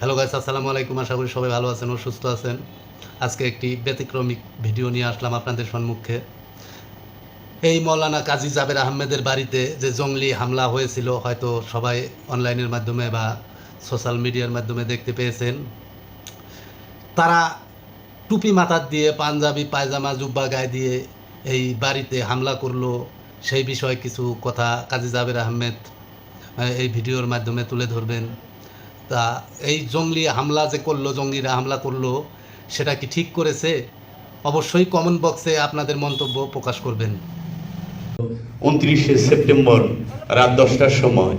Hello guys, আসসালামু আলাইকুম। আশা করি সবাই ভালো আছেন ও সুস্থ আছেন। আজকে একটি ব্যতিক্রমিক ভিডিও নিয়ে আসলাম আপনাদের সম্মুখে। এই মৌলানা কাজী জাবের আহমেদের বাড়িতে যে জঙ্গলি হামলা হয়েছিল, হয়তো সবাই অনলাইনের মাধ্যমে বা সোশ্যাল মিডিয়ার মাধ্যমে দেখতে পেয়েছেন। তারা টুপি মাথার দিয়ে, পাঞ্জাবি পায়জামা জুব্বা গায়ে দিয়ে এই বাড়িতে হামলা করলো। সেই বিষয়ে কিছু কথা কাজী জাবের আহমেদ এই ভিডিওর মাধ্যমে তুলে ধরবেন। তা এই জঙ্গলিরা হামলা করলো, সেটা কি ঠিক করেছে? অবশ্যই কমেন্ট বক্সে আপনাদের মন্তব্য প্রকাশ করবেন। 29শে সেপ্টেম্বর রাত 10টার সময়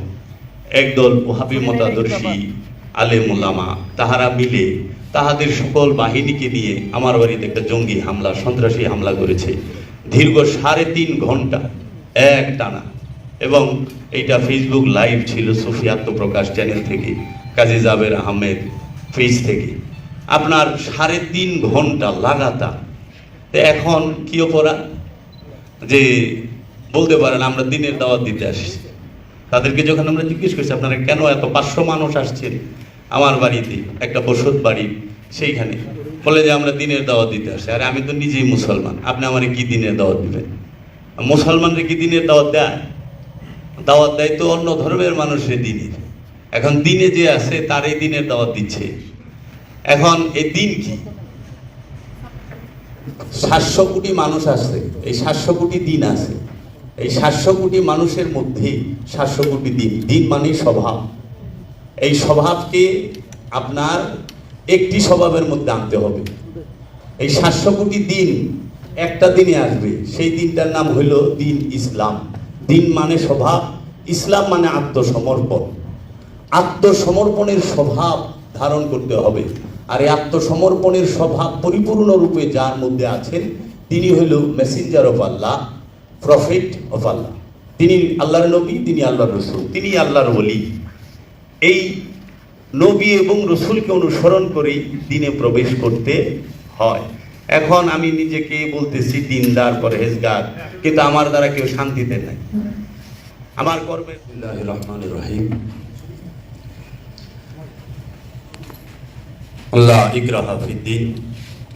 একদল ওহাবী মতাদর্শী আলেম ওলামা তাহারা মিলে তাহাদের সকল বাহিনীকে নিয়ে আমার বাড়িতে একটা জঙ্গি হামলা, সন্ত্রাসী হামলা করেছে। দীর্ঘ 3.5 ঘন্টা এক টানা, এবং এইটা ফেসবুক লাইভ ছিল সুফি আত্মপ্রকাশ চ্যানেল থেকে, কাজী জাবের আহমেদ পেজ থেকে। আপনার 3.5 ঘন্টা লাগাতার। এখন কি অপরাধ যে বলতে পারেন আমরা দিনের দাওয়াত দিতে আসছি? তাদেরকে যখন আমরা জিজ্ঞেস করছি আপনারা কেন এত 500 মানুষ আসছেন আমার বাড়িতে, একটা বসত বাড়ি, সেইখানে বলে যে আমরা দিনের দাওয়াত দিতে আসছি। আরে আমি তো নিজেই মুসলমান, আপনি আমারে কি দিনের দাওয়াত দিবেন? মুসলমানরা কি দিনের দাওয়াত দেয়? দাওয়াত দেয় তো অন্য ধর্মের মানুষের দিনের। এখন দিনে যে আছে তার এই দিনের দাওয়াত দিচ্ছে। এখন এই দিন কি? 700 কোটি মানুষ আছে, এই 700 কোটি দিন আছে। এই 700 কোটি মানুষের মধ্যে 700 কোটি দিন। দিন মানে স্বভাব। এই স্বভাবকে আপনার একটি স্বভাবের মধ্যে আনতে হবে। এই 700 কোটি দিন একটা দিনে আসবে, সেই দিনটার নাম হইল দিন ইসলাম। দিন মানে স্বভাব, ইসলাম মানে আত্মসমর্পণ। আত্মসমর্পণের স্বভাব ধারণ করতে হবে। আর এই আত্মসমর্পণের স্বভাব পরিপূর্ণরূপে যার মধ্যে আছেন তিনি হইল messenger of Allah, prophet of Allah. তিনি আল্লাহর নবী, তিনি আল্লাহর রসুল, তিনি আল্লাহর ওলি। এই নবী এবং রসুলকে অনুসরণ করেই দিনে প্রবেশ করতে হয়। এখন আমি নিজেকে বলতেছি দিনদার, পরহেজগার, কিন্তু আমার দ্বারা কেউ শান্তিতে নাই। আমার কর্মের বিসমিল্লাহির রহমানির রহিম। আল্লাহ ইকরাহা ফিদ্দিন,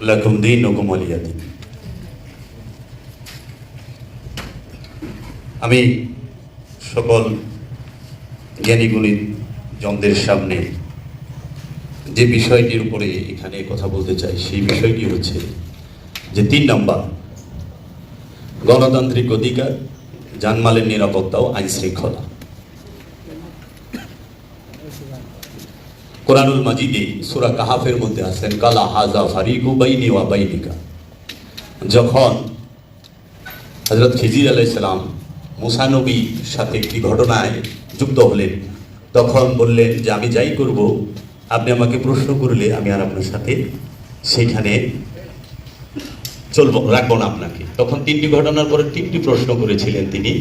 লাকুম দীনুকুম ওয়ালিয়া দীন। আমি সকল জ্ঞানী গুণী জনদের সামনে যে বিষয়টির উপরে এখানে কথা বলতে চাই, সেই বিষয়টি হচ্ছে যে 3 নম্বর, গণতান্ত্রিক অধিকার, জানমালের নিরাপত্তা ও আইন শৃঙ্খলা। কোরআনুল মাজিদে সূরা কাহাফের মধ্যে আছেন কালা হাজা ফারিকু বাইনি ওয়া বাইনিকা। যখন হযরত খিজির আলাইহিস সালাম মুসা নবীর সাথে একটি ঘটনায় যুক্ত হলেন, তখন বললেন যে আমি যাই করব, আপনি আমাকে প্রশ্ন করলে আমি আর আপনার সাথে সেইখানে চলবো, রাখবো না আপনাকে। তখন 3টি ঘটনার পরে 3টি প্রশ্ন করেছিলেন তিনি।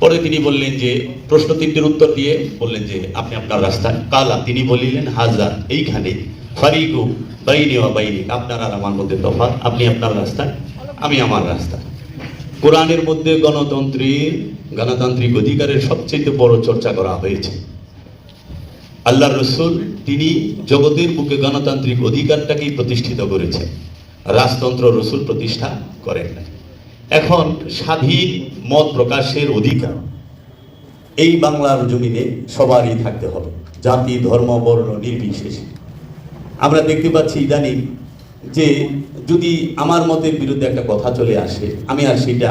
পরে তিনি বললেন যে প্রশ্ন 3টির উত্তর দিয়ে বললেন যে আপনি আপনার রাস্তায়, কালা তিনি বলিলেন হাজা এইখানে, ফারিকু বাইনি ওয়া বাইনিক আপনার আর আমার মধ্যে তফাৎ, আপনি আপনার রাস্তায়, আমি আমার রাস্তায়। কোরআনের মধ্যে গণতান্ত্রিক অধিকারের সবচেয়ে বড় চর্চা করা হয়েছে। আল্লাহর রসুল তিনি জগতের বুকে গণতান্ত্রিক অধিকারটাকেই প্রতিষ্ঠিত করেছেন, রাজতন্ত্র রসুল প্রতিষ্ঠা করেন নাই। এখন স্বাধীন মত প্রকাশের অধিকার এই বাংলার জমিনে সবারই থাকতে হবে, জাতি ধর্ম বর্ণ নির্বিশেষে। আমরা দেখতে পাচ্ছি ইদানিং যে যদি আমার মতের বিরুদ্ধে একটা কথা চলে আসে, আমি আর সেটা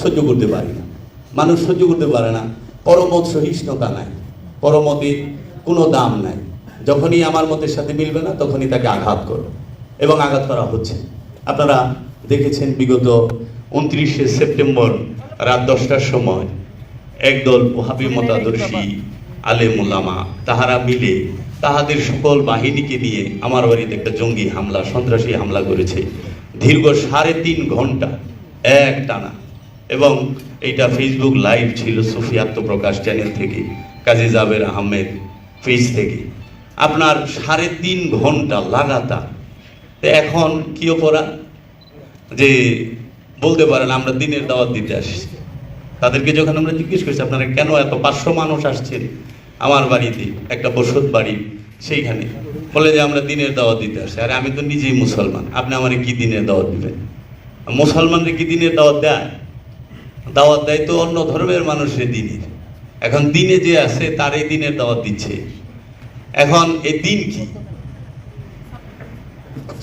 সহ্য করতে পারি না। মানুষ সহ্য করতে পারে না। পরমত সহিষ্ণুতা নাই, পরমতের কোনো দাম নাই। যখনই আমার মতের সাথে মিলবে না, তখনই তাকে আঘাত করো, এবং আঘাত করা হচ্ছে। আপনারা দেখেছেন বিগত 29শে সেপ্টেম্বর রাত 10টার সময় একদল ওহাবী মতাদর্শী আলেম ওলামা তাহারা মিলে তাহাদের সকল বাহিনীকে নিয়ে আমার বাড়িতে একটা জঙ্গি হামলা, সন্ত্রাসী হামলা করেছে। দীর্ঘ 3.5 ঘন্টা এক টানা, এবং এইটা ফেসবুক লাইভ ছিল সুফি আত্মপ্রকাশ চ্যানেল থেকে, কাজী জাবের আহমেদ পেজ থেকে। আপনার 3.5 ঘন্টা লাগাতার। এখন কি অপরাধ যে বলতে পারেন আমরা দিনের দাওয়াত দিতে আসছি? তাদেরকে যখন আমরা জিজ্ঞেস করছি আপনারা কেন এত 500 মানুষ আসছেন আমার বাড়িতে, একটা বসত বাড়ি, সেইখানে বলে যে আমরা দিনের দাওয়াত দিতে আসছি। আরে আমি তো নিজেই মুসলমান, আপনি আমারে কি দিনের দাওয়াত দিবেন? মুসলমানরা কি দিনের দাওয়াত দেয়? দাওয়াত দেয় তো অন্য ধর্মের মানুষের দিনের। এখন দিনে যে আছে তার এই দিনের দাওয়াত দিচ্ছে। এখন এই দিন কি?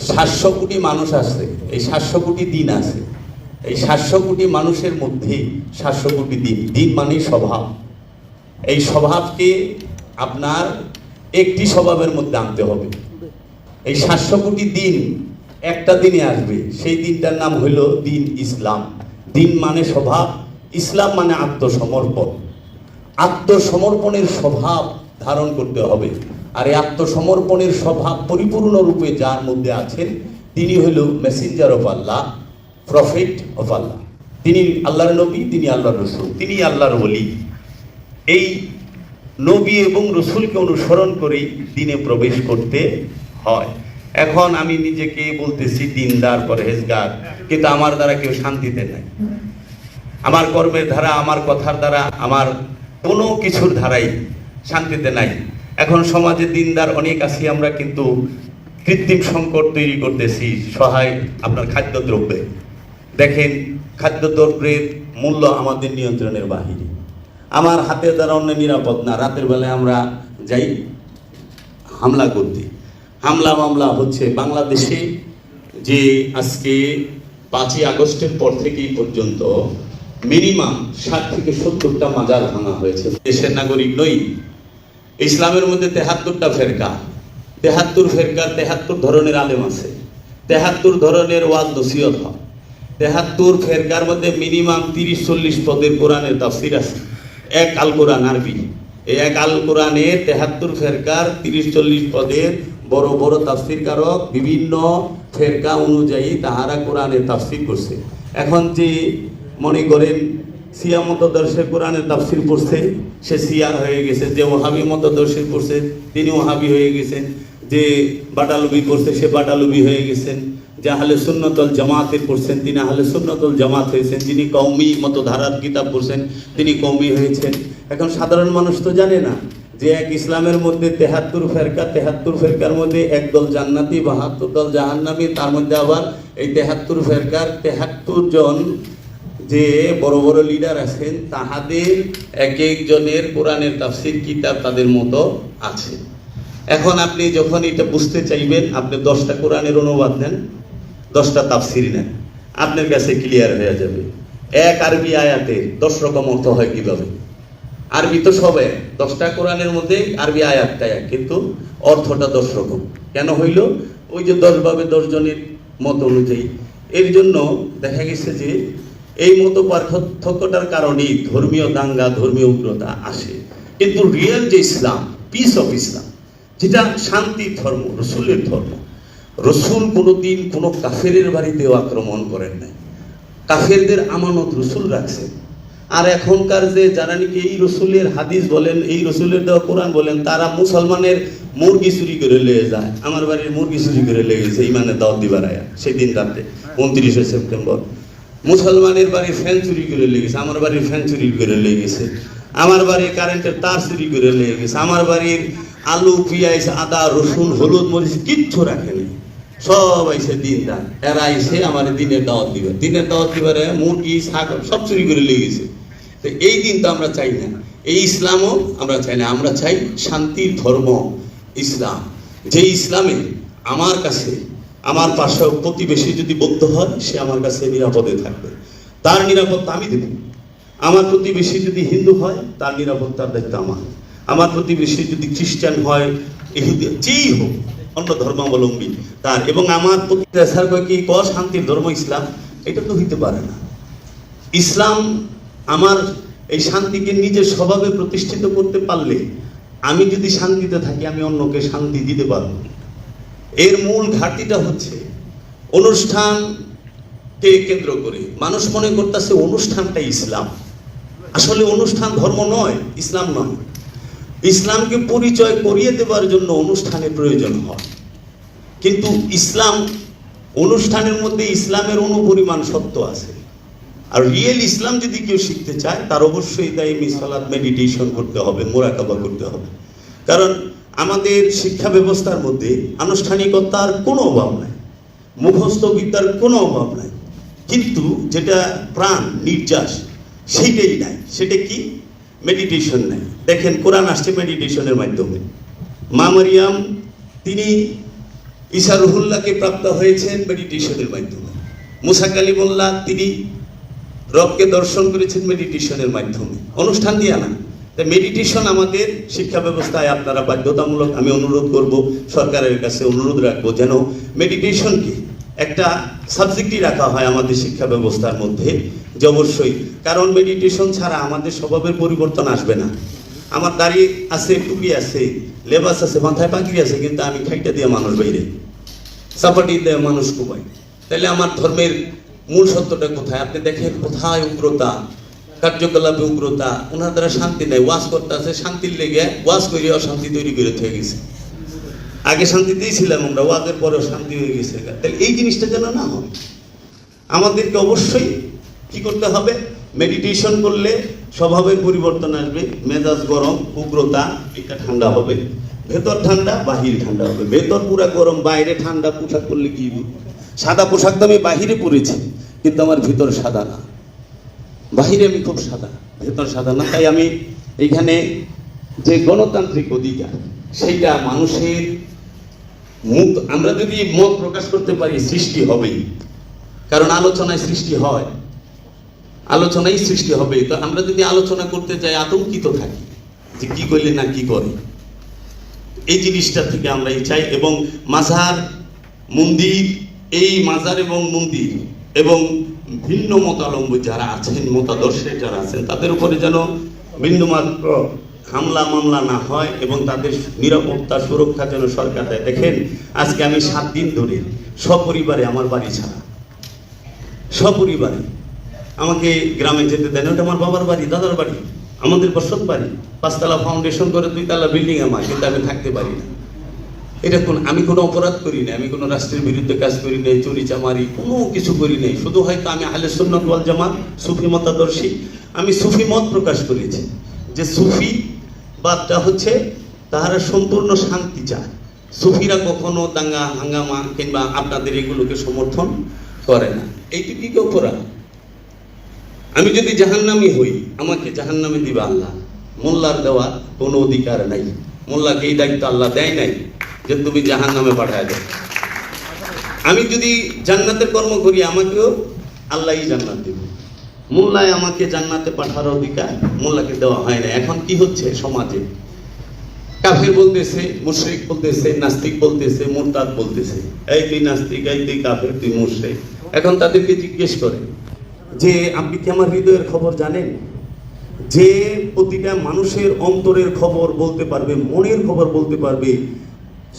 700 কোটি মানুষ আছে, এই 700 কোটি দিন আছে। এই 700 কোটি মানুষের মধ্যে 700 কোটি দিন। দিন মানে স্বভাব। এই স্বভাবকে আপনার একটি স্বভাবের মধ্যে আনতে হবে। এই 700 কোটি দিন একটা দিনে আসবে, সেই দিনটার নাম হইল দিন ইসলাম। দিন মানে স্বভাব, ইসলাম মানে আত্মসমর্পণ। আত্মসমর্পণের স্বভাব ধারণ করতে হবে। আর এই আত্মসমর্পণের স্বভাব পরিপূর্ণ রূপে যার মধ্যে আছেন তিনি হইল messenger of Allah, prophet of Allah. তিনি আল্লাহর নবী, তিনি আল্লাহর রসুল, তিনি আল্লাহর ওলি। এই নবী এবং রসুলকে অনুসরণ করেই দিনে প্রবেশ করতে হয়। এখন আমি নিজেকে বলতেছি দিনদার, পরহেজগার, কিন্তু আমার দ্বারা কেউ শান্তিতে নাই। আমার কর্মের দ্বারা, আমার কথার দ্বারা, আমার কোনো কিছুর ধারাই শান্তিতে নাই। এখন সমাজে দিনদার অনেক আছি আমরা, কিন্তু কৃত্রিম সংকট তৈরি করতেছি সহায় আপনার খাদ্যদ্রব্যে। দেখেন, খাদ্যদ্রব্যের মূল্য আমাদের নিয়ন্ত্রণের বাহিরে। আমার হাতের দ্বারা অন্য নিরাপদ না। রাতের বেলায় আমরা যাই হামলা করতে, হামলা মামলা হচ্ছে বাংলাদেশে। যে আজকে 5ই আগস্টের পর থেকেই পর্যন্ত মিনিমাম 60 থেকে 70টা মাজার ভাঙা হয়েছে। দেশের নাগরিক নই। ইসলামের মধ্যে 73টা ফেরকা, 73 ফেরকার 73 ধরনের আলেম আছে, 73 ধরনের ওয়াজ নসিহত হয়। 73 ফেরকার মধ্যে মিনিমাম 30-40 পদের কোরআনের তাফসির আছে। এক আল কোরআন আরবি, এই এক আল কোরআনে 73 ফেরকার 30-40 পদের বড় বড় তাফসির কারক বিভিন্ন ফেরকা অনুযায়ী তাহারা কোরআনে তাফসির করছে। এখন যে মনে করেন সিয়া মতদর্শের কোরআনের তাফসির পড়ছে, সে সিয়া হয়ে গেছে। যে ওহাবি মতদর্শের পড়ছে তিনি ওহাবি হয়ে গেছেন। যে বাটালবি পড়ছে সে বাটালবি হয়ে গেছেন। যে আহলে সুন্নতুল জামাতের পড়ছেন তিনি আহলে সুন্নতুল জামাত হয়েছেন। যিনি কওমি মত ধারার কিতাব পড়ছেন তিনি কওমি হয়েছেন। এখন সাধারণ মানুষ তো জানে না যে এক ইসলামের মধ্যে 73 ফেরকা, 73 ফেরকার মধ্যে একদল জান্নাতি, 72 দল জাহান্নামী। তার মধ্যে আবার এই 73 ফেরকার 73 জন যে বড় বড় লিডার আছেন তাহাদের এক একজনের কোরআনের তাফসির কিতাব তাদের মতো আছে। এখন আপনি যখন এটা বুঝতে চাইবেন, আপনি 10টা কোরআনের অনুবাদ নেন, 10টা তাফসির নেন, আপনার কাছে ক্লিয়ার হয়ে যাবে। এক আরবি আয়াতে 10 রকম অর্থ হয় কিভাবে। আরবি তো সবে 10টা কোরআনের মধ্যে আরবি আয়াতটা এক, কিন্তু অর্থটা 10 রকম কেন হইল? ওই যে 10 ভাবে 10 জনের মত অনুযায়ী। এর জন্য দেখা গেছে যে এই মতো পার্থক্যটার কারণেই ধর্মীয় দাঙ্গা, ধর্মীয় উগ্রতা আসে। কিন্তু রিয়েল যে ইসলাম, পিস অফ ইসলাম, যেটা শান্তির ধর্ম, রসুলের ধর্ম, রসুল কোনোদিন কোনো কাফেরের বাড়িতেও আক্রমণ করেন নাই। কাফেরদের আমানত রসুল রাখছেন। আর এখনকার যে যারা নাকি এই রসুলের হাদিস বলেন, এই রসুলের দেওয়া কোরআন বলেন, তারা মুসলমানের মুরগি চুরি করে লেগে যায়। আমার বাড়ির মুরগি চুরি করে লেগেছে ইমানের দাওয়াত দিবার আয়া সেই দিন রাতে 29শে সেপ্টেম্বর। মুসলমানের বাড়ির ফ্যান চুরি করে লেগেছে, আমার বাড়ির ফ্যান চুরি করে লেগেছে। আমার বাড়ির কারেন্টের তার চুরি করে লেগেছে। আমার বাড়ির আলু, পেঁয়াজ, আদা, রসুন, হলুদ, মরিচ কিচ্ছু রাখেনি। সব আইসে দিনদার, এরা আইসে আমার দিনের দাওয়াত দিবে। দিনের দাওয়াত দিবারে মুরগি, ছাগল সব চুরি করে লেগেছে। তো এই দিন তো আমরা চাই না, এই ইসলামও আমরা চাই না। আমরা চাই শান্তির ধর্ম ইসলাম, যে ইসলামে আমার কাছে আমার পাশে প্রতিবেশী যদি বদ্ধ হয় সে আমার কাছে নিরাপদে থাকবে, তার নিরাপত্তা আমি দেব। আমার প্রতিবেশী যদি হিন্দু হয় তার নিরাপত্তার দায়িত্ব আমার। আমার প্রতিবেশী যদি খ্রিস্টান হয়, ইহুদি, যেই হোক, অন্য ধর্মাবলম্বী তার। এবং আমার প্রতি কি শান্তির ধর্ম ইসলাম, এটা তো হইতে পারে না। ইসলাম আমার এই শান্তিকে নিজের স্বভাবে প্রতিষ্ঠিত করতে পারলে, আমি যদি শান্তিতে থাকি আমি অন্যকে শান্তি দিতে পারবো। এর মূল ঘাটতিটা হচ্ছে অনুষ্ঠানকে কেন্দ্র করে মানুষ মনে করতেছে অনুষ্ঠানটাই ইসলাম। আসলে অনুষ্ঠান ধর্ম নয়, ইসলাম নয়। ইসলামকে পরিচয় করিয়ে দেবার জন্য অনুষ্ঠানের প্রয়োজন হয়, কিন্তু ইসলাম অনুষ্ঠানের মধ্যে ইসলামের অনুপরিমাণ সত্য আছে। আর রিয়েল ইসলাম যদি কেউ শিখতে চায় তার অবশ্যই দাইমি সালাত, মেডিটেশন করতে হবে, মুরাকাবা করতে হবে। কারণ আমাদের শিক্ষা ব্যবস্থার মধ্যে আনুষ্ঠানিকতার কোনো অভাব নাই, মুখস্থ বিদ্যার কোনো অভাব নাই, কিন্তু যেটা প্রাণ নির্যাস সেইটাই নাই। সেটা কি? মেডিটেশন নাই। দেখেন, কোরআন আসছে মেডিটেশনের মাধ্যমে। মা মারিয়াম তিনি ঈসা রুহুল্লাহকে প্রাপ্ত হয়েছেন মেডিটেশনের মাধ্যমে। মুসা কালিমুল্লাহ তিনি রবকে দর্শন করেছেন মেডিটেশনের মাধ্যমে, অনুষ্ঠান দিয়ে না। তাই মেডিটেশন আমাদের শিক্ষা ব্যবস্থায় আপনারা বাধ্যতামূলক, আমি অনুরোধ করব, সরকারের কাছে অনুরোধ রাখবো যেন মেডিটেশনকে একটা সাবজেক্টই রাখা হয় আমাদের শিক্ষা ব্যবস্থার মধ্যে, যে অবশ্যই, কারণ মেডিটেশন ছাড়া আমাদের স্বভাবের পরিবর্তন আসবে না। আমার দাড়ি আছে, টুপি আছে, লেবাস আছে, মাথায় পাগড়ি আছে, কিন্তু আমি খাইটা দিয়ে মানুষ বাইরে, চাপাটি দিয়ে মানুষ কুমাই, তাহলে আমার ধর্মের মূল সত্যটা কোথায়? আপনি দেখেন কোথায় উগ্রতা, কার্যকলাপে উগ্রতা, ওনার দ্বারা শান্তি নেই। ওয়াজ করতে আছে শান্তির লেগে, ওয়াজ করে অশান্তি তৈরি করে হয়ে গেছে। আগে শান্তিতেই ছিলাম আমরা, ওয়াজের পরেও শান্তি হয়ে গেছে। তাহলে এই জিনিসটা যেন না হয়, আমাদেরকে অবশ্যই কি করতে হবে? মেডিটেশন করলে স্বভাবের পরিবর্তন আসবে, মেজাজ গরম, উগ্রতা এটা ঠান্ডা হবে, ভেতর ঠান্ডা বাহির ঠান্ডা হবে। ভেতর পুরা গরম, বাইরে ঠান্ডা। পোশাক করলে কি, সাদা পোশাক তো আমি বাহিরে পরেছি, কিন্তু আমার ভিতর সাদা না। বাহিরে আমি খুব সাদা, ভেতর সাদা না। তাই আমি এইখানে যে গণতান্ত্রিক অধিকার, সেইটা মানুষের মুখ, আমরা যদি মত প্রকাশ করতে পারি সৃষ্টি হবেই, কারণ আলোচনায় সৃষ্টি হয়, আলোচনাই সৃষ্টি হবে। তো আমরা যদি আলোচনা করতে যাই আতঙ্কিত থাকি যে কি করলে না কি করে, এই জিনিসটা থেকে আমরা চাই। এবং মাজার মন্দির, এই মাজার এবং মন্দির এবং ভিন্ন মতাবলম্বী যারা আছেন, মতাদর্শে যারা আছেন, তাদের উপরে যেন বিন্দুমাত্র হামলা মামলা না হয় এবং তাদের নিরাপত্তা সুরক্ষা যেন সরকার দেয়। দেখেন, আজকে আমি 7 দিন ধরে সপরিবারে, আমার বাড়ি ছাড়া সপরিবারে, আমাকে গ্রামে যেতে দেন। ওটা আমার বাবার বাড়ি, দাদার বাড়ি, আমাদের বসত বাড়ি, 5 তলা ফাউন্ডেশন করে 2 তলা বিল্ডিং আমার, কিন্তু আমি থাকতে পারি না। এটা আমি কোনো অপরাধ করি না, আমি কোনো রাষ্ট্রের বিরুদ্ধে কাজ করি নাই, চুরি চামারি কোনো কিছু করি নাই। শুধু হয়তো আমি আহলে সুন্নাত ওয়াল জামাত সুফি মতাদর্শী, আমি সুফি মত প্রকাশ করেছি যে সুফি বাদটা হচ্ছে তাহারা সম্পূর্ণ শান্তি চায়। সুফিরা কখনো দাঙ্গা হাঙ্গামা কিংবা আপনাদের এগুলোকে সমর্থন করে না। এইটুকুই অপরাধ। আমি যদি জাহান্নামী হই, আমাকে জাহান্নামে দিবে আল্লাহ, মোল্লার দেওয়ার কোনো অধিকার নাই। মোল্লাকে এই দায়িত্ব আল্লাহ দেয় নাই যে তুমি জাহান্নামে পাঠায় দেয়। আমি যদি জান্নাতের কর্ম করি, আমাকেও আল্লাহই জান্নাত দেবে। মোল্লায় আমাকে জান্নাতে পাঠার অধিকার মোল্লাকে দেওয়া হয় না। এখন কি হচ্ছে সমাজে? কাফের বলতেছে, মুশরিক বলতেছে, নাস্তিক বলতেছে, মুরতাদ বলতেছে, এই তুই নাস্তিক, এই তুই কাফের, তুই মুশরিক। এখন তাদেরকে জিজ্ঞেস করে যে আপনি কি আমার হৃদয়ের খবর জানেন? যে প্রতিটা মানুষের অন্তরের খবর বলতে পারবে, মনের খবর বলতে পারবে,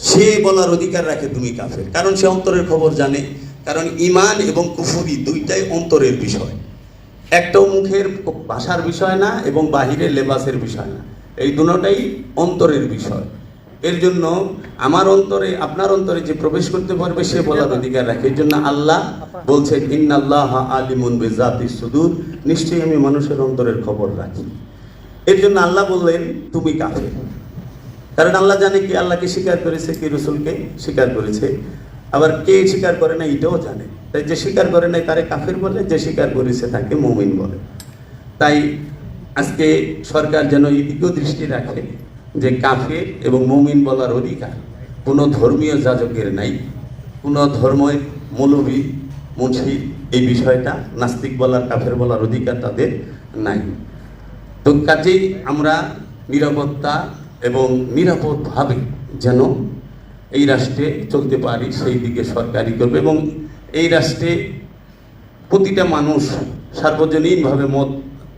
সে বলার অধিকার রাখে তুমি কাফের, কারণ সে অন্তরের খবর জানে। কারণ ঈমান এবং কুফরি দুইটাই অন্তরের বিষয়, একটাও মুখের ভাষার বিষয় না এবং বাহিরের লেবাসের বিষয় না, এই দুটোটাই অন্তরের বিষয়। এর জন্য আমার অন্তরে, আপনার অন্তরে যে প্রবেশ করতে পারবে সে বলার অধিকার রাখে। এর জন্য আল্লাহ বলছেন ইন্নাল্লাহা আলিমুন বিযাতিস সুদূর, নিশ্চয়ই আমি মানুষের অন্তরের খবর রাখি। এর জন্য আল্লাহ বললেন তুমি কাফের, কারণ আল্লাহ জানে কি আল্লাহকে স্বীকার করেছে, কি রসুলকে স্বীকার করেছে, আবার কে স্বীকার করে না এটাও জানে। তাই যে স্বীকার করে নাই তারে কাফের বলে, যে স্বীকার করেছে তাকে মুমিন বলে। তাই আজকে সরকার যেন এদিকেও দৃষ্টি রাখে যে কাফের এবং মুমিন বলার অধিকার কোনো ধর্মীয় যাজকের নাই, কোনো ধর্মের মৌলবী মুন্সি এই বিষয়টা নাস্তিক বলার, কাফের বলার অধিকার তাদের নাই। তো কাজেই আমরা নিরাপত্তা এবং নিরাপদভাবে যেন এই রাষ্ট্রে চলতে পারি সেই দিকে সরকারই করবে। এবং এই রাষ্ট্রে প্রতিটা মানুষ সার্বজনীনভাবে মত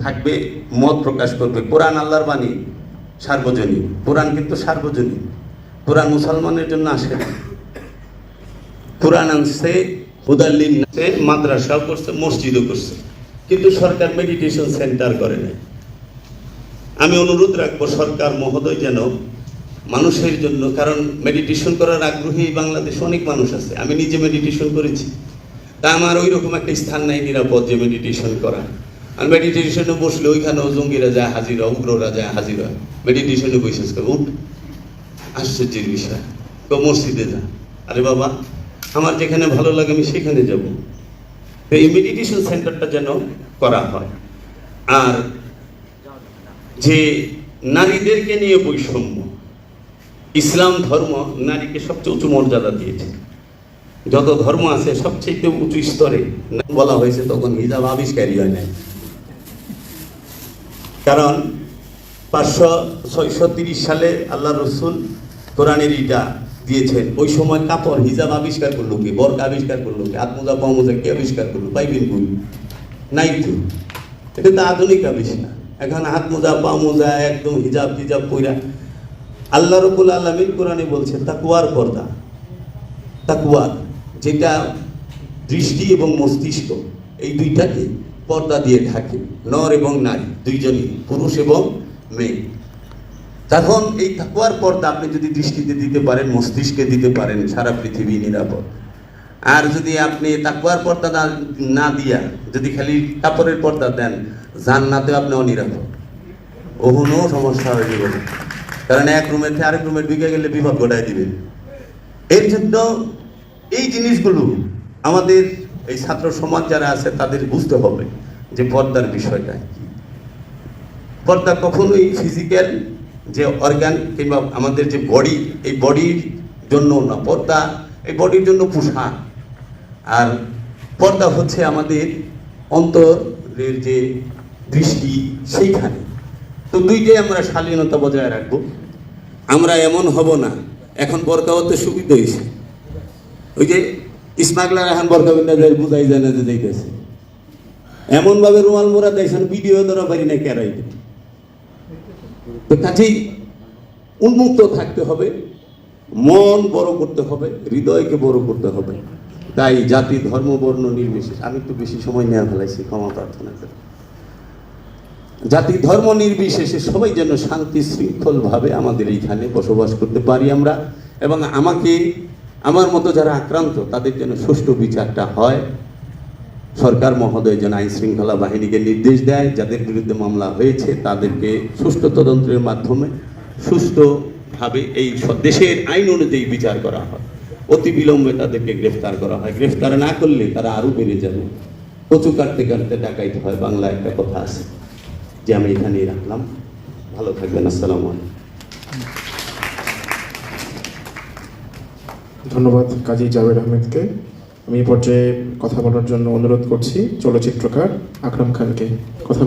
থাকবে, মত প্রকাশ করবে। কোরআন আল্লাহর বাণী সার্বজনীন, কোরআন কিন্তু সার্বজনীন। কোরআন মুসলমানের জন্য আসে না, কোরআন আনছে হুদাল্লিন, মাদ্রাসাও করছে, মসজিদও করছে, কিন্তু সরকার মেডিটেশন সেন্টার করে না। আমি অনুরোধ রাখবো সরকার মহোদয় যেন মানুষের জন্য, কারণ মেডিটেশন করার আগ্রহী বাংলাদেশে অনেক মানুষ আছে, আমি নিজে মেডিটেশন করেছি, তা আমার ওই রকম একটা স্থান নাই নিরাপদ যে মেডিটেশন করা। আর মেডিটেশনে বসলে ওইখানেও জঙ্গিরা যায় হাজির হয়, উগ্ররা যায় হাজির হয়, মেডিটেশনে বসে উঠ। আশ্চর্যের বিষয়, তো মসজিদে যা। আরে বাবা, আমার যেখানে ভালো লাগে আমি সেখানে যাব। তো এই মেডিটেশন সেন্টারটা যেন করা হয়। আর যে নারীদেরকে নিয়ে বৈষম্য, ইসলাম ধর্ম নারীকে সবচেয়ে উঁচু মর্যাদা দিয়েছে। যত ধর্ম আছে সবচেয়ে উঁচু স্তরে বলা হয়েছে, তখন হিজাব আবিষ্কারই হয় নাই। কারণ 500-630 সালে আল্লাহ রসুল কোরআনের ইটা দিয়েছেন। ওই সময় কাপড় হিজাব আবিষ্কার করলো কে? বরকা আবিষ্কার করলো কে? হাত মোজা পা মোজা কে আবিষ্কার করলো? পাইবেন কই? নাই তো। এটা তো আধুনিক আবিষ্কার। এখন হাত মোজা পা মোজা একদম হিজাব টিজাব পইরা। আল্লাহ রাব্বুল আলামিন কোরআনে বলছেন তাকওয়ার পর্দা, তাকওয়া যেটা দৃষ্টি এবং মস্তিষ্ক এই দুইটাকে পর্দা দিয়ে থাকে, নর এবং নারী দুইজনই, পুরুষ এবং মেয়ে। তখন এই তাকওয়ার পর্দা আপনি যদি দৃষ্টিতে দিতে পারেন, মস্তিষ্কে দিতে পারেন, সারা পৃথিবী নিরাপদ। আর যদি আপনি তাকওয়ার পর্দা না দিয়া যদি খালি কাপড়ের পর্দা দেন, জান্নাতে আপনি অনিরাপদ, ওখানেও সমস্যা হয়ে যাবে। কারণ এক রুমের থেকে আরেক রুমে ঢুকে গেলে বিপদ ঘটায় দিবেন। এর জন্য এই জিনিসগুলো আমাদের এই ছাত্র সমাজ যারা আছে তাদের বুঝতে হবে যে পর্দার বিষয়টা কি। পর্দা কখনোই ফিজিক্যাল যে অর্গান কিংবা আমাদের যে বডি, এই বডির জন্য না। পর্দা এই বডির জন্য পোশাক, আর পর্দা হচ্ছে আমাদের অন্তরের যে দৃষ্টি সেইখানে। তো দুইটাই আমরা শালীনতা বজায় রাখবো। আমরা এমন হব না, এখন বরকা হতে সুবিধা হয়েছে, ওই যে স্মাগলার এখন বরকা বিন্দা যায় বুঝাই যায় না যে যাইতেছে, এমন ভাবে রুমাল মোড়া দেখছেন ভিডিও ধরা পারি না কেরাই। তো কাজেই উন্মুক্ত থাকতে হবে, মন বড় করতে হবে, হৃদয়কে বড় করতে হবে। তাই জাতি ধর্ম বর্ণ নির্বিশেষে, আমি একটু বেশি সময় নেওয়া ফেলাইছি, ক্ষমা প্রার্থনা করি। জাতি ধর্ম নির্বিশেষে সবাই যেন শান্তি শৃঙ্খলভাবে আমাদের এইখানে বসবাস করতে পারি আমরা, এবং আমার মতো যারা আক্রান্ত তাদের যেন সুষ্ঠু বিচারটা হয়। সরকার মহোদয় যেন আইন শৃঙ্খলা বাহিনীকে নির্দেশ দেয়, যাদের বিরুদ্ধে মামলা হয়েছে তাদেরকে সুষ্ঠু তদন্তের মাধ্যমে সুষ্ঠুভাবে এই দেশের আইন অনুযায়ী বিচার করা হয়, অতি বিলম্বে তাদেরকে গ্রেফতার করা হয়। গ্রেফতার না করলে তারা আরও বেড়ে যাবে। কচু কাটতে কাটতে ডাকাইতে হয়, বাংলা একটা কথা আছে। যে আমি এখানেই রাখলাম, ভালো থাকবেন, আসসালামু আলাইকুম। ধন্যবাদ কাজী জাবের আহমেদকে। আমি এই পর্যায়ে কথা বলার জন্য অনুরোধ করছি চলচ্চিত্রকার আকরাম খানকে কথা